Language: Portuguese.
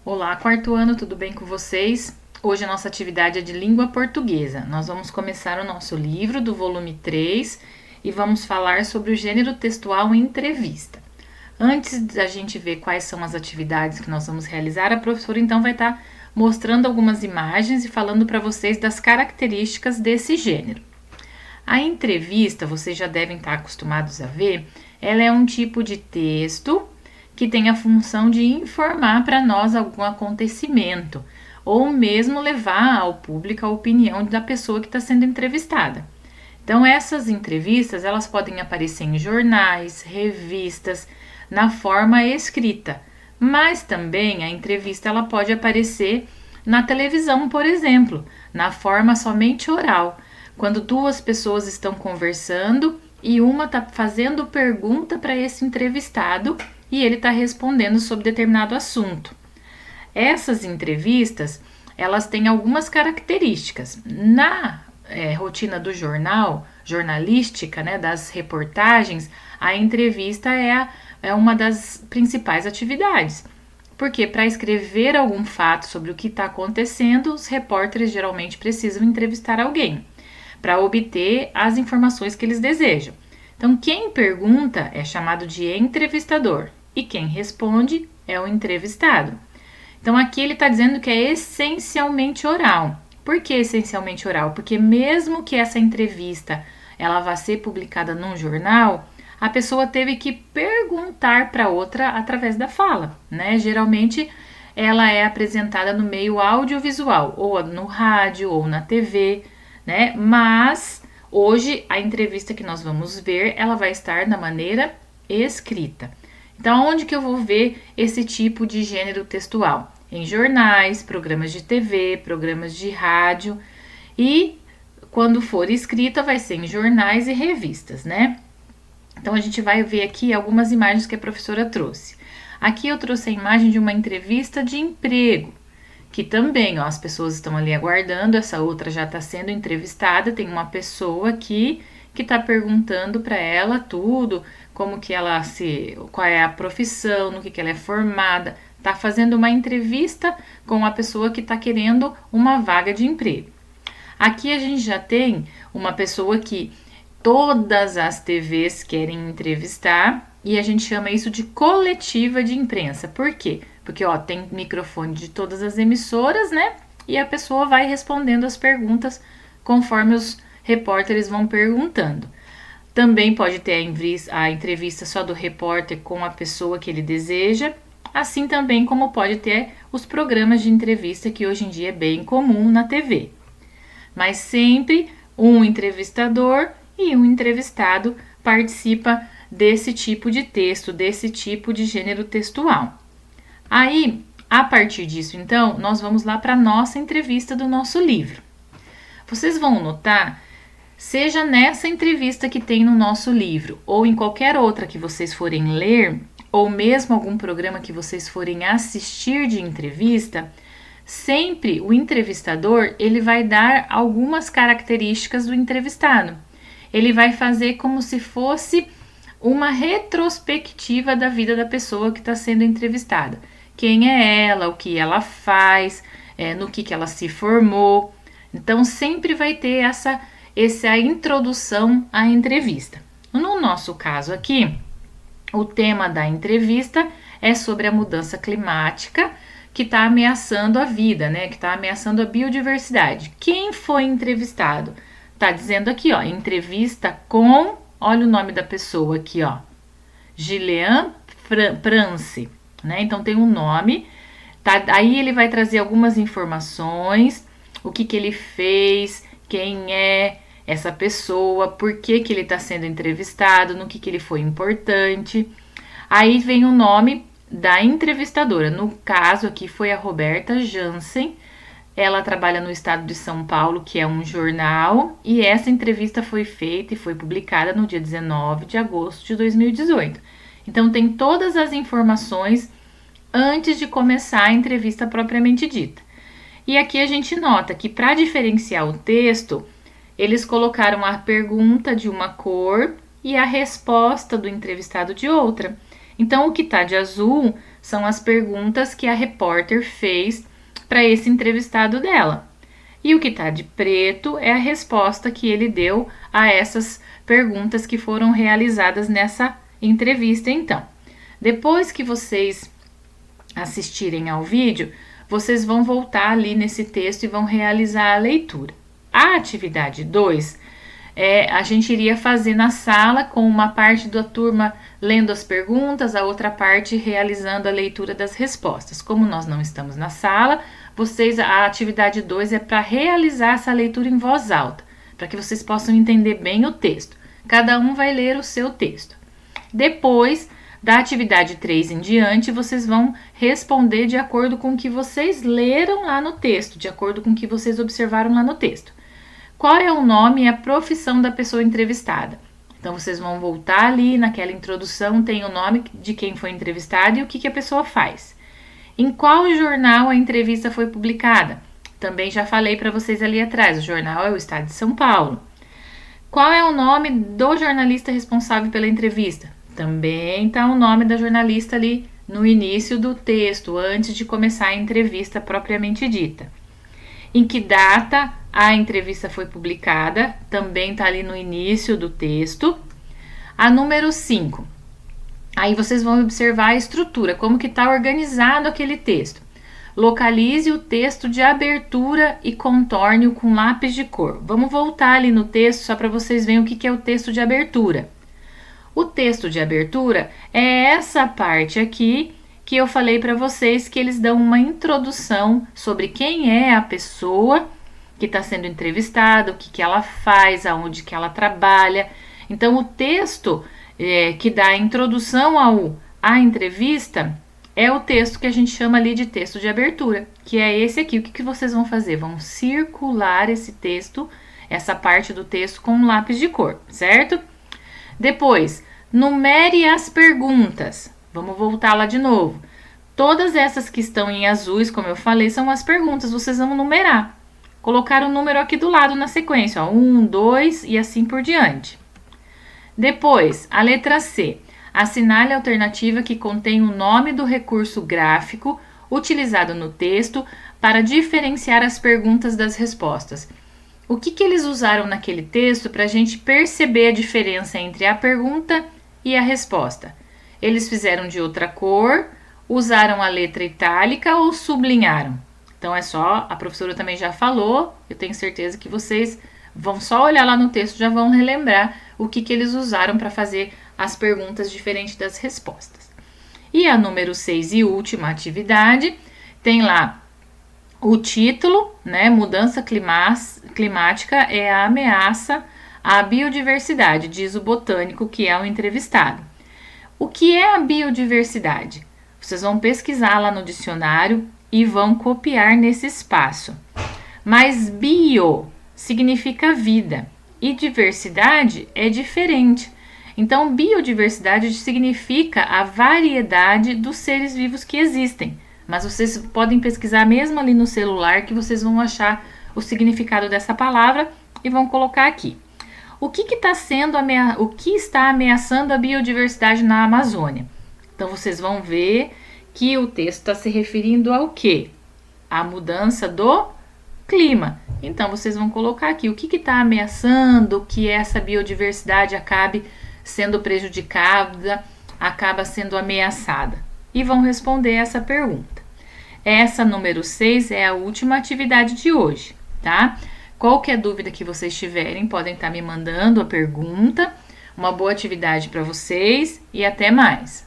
Olá, quarto ano, tudo bem com vocês? Hoje a nossa atividade é de língua portuguesa. Nós vamos começar o nosso livro do volume 3 e vamos falar sobre o gênero textual em entrevista. Antes da gente ver quais são as atividades que nós vamos realizar, a professora então vai estar mostrando algumas imagens e falando para vocês das características desse gênero. A entrevista, vocês já devem estar acostumados a ver, ela é um tipo de texto que tem a função de informar para nós algum acontecimento ou mesmo levar ao público a opinião da pessoa que está sendo entrevistada. Então, essas entrevistas, elas podem aparecer em jornais, revistas, na forma escrita, mas também a entrevista ela pode aparecer na televisão, por exemplo, na forma somente oral, quando duas pessoas estão conversando e uma está fazendo pergunta para esse entrevistado e ele está respondendo sobre determinado assunto. Essas entrevistas, elas têm algumas características. Na rotina do jornalística, né, das reportagens, a entrevista é uma das principais atividades. Porque para escrever algum fato sobre o que está acontecendo, os repórteres geralmente precisam entrevistar alguém para obter as informações que eles desejam. Então, quem pergunta é chamado de entrevistador e quem responde é o entrevistado. Então, aqui ele está dizendo que é essencialmente oral. Por que essencialmente oral? Porque mesmo que essa entrevista ela vá ser publicada num jornal, a pessoa teve que perguntar para outra através da fala, né? Geralmente, ela é apresentada no meio audiovisual, ou no rádio, ou na TV, né? Mas hoje a entrevista que nós vamos ver, ela vai estar na maneira escrita. Então, onde que eu vou ver esse tipo de gênero textual? Em jornais, programas de TV, programas de rádio e quando for escrita vai ser em jornais e revistas, né? Então, a gente vai ver aqui algumas imagens que a professora trouxe. Aqui eu trouxe a imagem de uma entrevista de emprego, que também, ó, as pessoas estão ali aguardando, essa outra já está sendo entrevistada, tem uma pessoa aqui que está perguntando para ela tudo, qual é a profissão, no que ela é formada, está fazendo uma entrevista com a pessoa que está querendo uma vaga de emprego. Aqui a gente já tem uma pessoa que todas as TVs querem entrevistar e a gente chama isso de coletiva de imprensa. Por quê? Porque ó, tem microfone de todas as emissoras, né? E a pessoa vai respondendo as perguntas conforme os repórteres vão perguntando. Também pode ter a entrevista só do repórter com a pessoa que ele deseja, assim também como pode ter os programas de entrevista que hoje em dia é bem comum na TV. Mas sempre um entrevistador e um entrevistado participa desse tipo de texto, desse tipo de gênero textual. Aí, a partir disso, então, nós vamos lá para a nossa entrevista do nosso livro. Vocês vão notar, seja nessa entrevista que tem no nosso livro, ou em qualquer outra que vocês forem ler, ou mesmo algum programa que vocês forem assistir de entrevista, sempre o entrevistador, ele vai dar algumas características do entrevistado. Ele vai fazer como se fosse uma retrospectiva da vida da pessoa que está sendo entrevistada. Quem é ela, o que ela faz, no que ela se formou. Então, sempre vai ter essa introdução à entrevista. No nosso caso aqui, o tema da entrevista é sobre a mudança climática que está ameaçando a vida, né? Que está ameaçando a biodiversidade. Quem foi entrevistado? Tá dizendo aqui, ó, entrevista com, olha o nome da pessoa aqui, ó, Gillian Prance, né? Então tem um nome, tá? Aí ele vai trazer algumas informações, o que ele fez, quem é essa pessoa, por que ele está sendo entrevistado, no que ele foi importante. Aí vem o nome da entrevistadora, no caso aqui foi a Roberta Jansen. Ela trabalha no estado de São Paulo, que é um jornal, e essa entrevista foi feita e foi publicada no dia 19 de agosto de 2018. Então, tem todas as informações antes de começar a entrevista propriamente dita. E aqui a gente nota que, para diferenciar o texto, eles colocaram a pergunta de uma cor e a resposta do entrevistado de outra. Então, o que está de azul são as perguntas que a repórter fez para esse entrevistado dela. E o que está de preto é a resposta que ele deu a essas perguntas que foram realizadas nessa entrevista. Então, depois que vocês assistirem ao vídeo, vocês vão voltar ali nesse texto e vão realizar a leitura. A atividade 2 a gente iria fazer na sala com uma parte da turma lendo as perguntas, a outra parte realizando a leitura das respostas. Como nós não estamos na sala, a atividade 2 é para realizar essa leitura em voz alta, para que vocês possam entender bem o texto. Cada um vai ler o seu texto. Depois da atividade 3 em diante, vocês vão responder de acordo com o que vocês leram lá no texto, de acordo com o que vocês observaram lá no texto. Qual é o nome e a profissão da pessoa entrevistada? Então, vocês vão voltar ali naquela introdução, tem o nome de quem foi entrevistado e o que a pessoa faz. Em qual jornal a entrevista foi publicada? Também já falei para vocês ali atrás, o jornal é o Estado de São Paulo. Qual é o nome do jornalista responsável pela entrevista? Também está o nome da jornalista ali no início do texto, antes de começar a entrevista propriamente dita. Em que data a entrevista foi publicada? Também está ali no início do texto. A número 5. Aí vocês vão observar a estrutura, como que está organizado aquele texto. Localize o texto de abertura e contorne-o com lápis de cor. Vamos voltar ali no texto só para vocês verem o que é o texto de abertura. O texto de abertura é essa parte aqui que eu falei para vocês, que eles dão uma introdução sobre quem é a pessoa que está sendo entrevistada, o que ela faz, aonde que ela trabalha. Então, o texto que dá a introdução à entrevista é o texto que a gente chama ali de texto de abertura, que é esse aqui. O que vocês vão fazer? Vão circular esse texto, essa parte do texto com um lápis de cor, certo? Depois, numere as perguntas. Vamos voltar lá de novo. Todas essas que estão em azuis, como eu falei, são as perguntas. Vocês vão numerar. Colocar o número aqui do lado na sequência. 1, 2 e assim por diante. Depois, a letra C. Assinale a alternativa que contém o nome do recurso gráfico utilizado no texto para diferenciar as perguntas das respostas. O que eles usaram naquele texto para a gente perceber a diferença entre a pergunta e a resposta? Eles fizeram de outra cor, usaram a letra itálica ou sublinharam? Então é só, a professora também já falou, eu tenho certeza que vocês vão só olhar lá no texto, já vão relembrar o que eles usaram para fazer as perguntas diferentes das respostas. E a número 6 e última atividade, tem lá o título, né? Mudança climática é a ameaça à biodiversidade, diz o botânico que é o entrevistado. O que é a biodiversidade? Vocês vão pesquisar lá no dicionário e vão copiar nesse espaço. Mas bio significa vida e diversidade é diferente. Então, biodiversidade significa a variedade dos seres vivos que existem. Mas vocês podem pesquisar mesmo ali no celular que vocês vão achar o significado dessa palavra e vão colocar aqui. O que está ameaçando a biodiversidade na Amazônia? Então, vocês vão ver que o texto está se referindo ao quê? A mudança do clima. Então, vocês vão colocar aqui o que está ameaçando que essa biodiversidade acabe sendo prejudicada, acaba sendo ameaçada. E vão responder essa pergunta. Essa número 6 é a última atividade de hoje, tá? Qualquer dúvida que vocês tiverem, podem estar me mandando a pergunta. Uma boa atividade para vocês e até mais!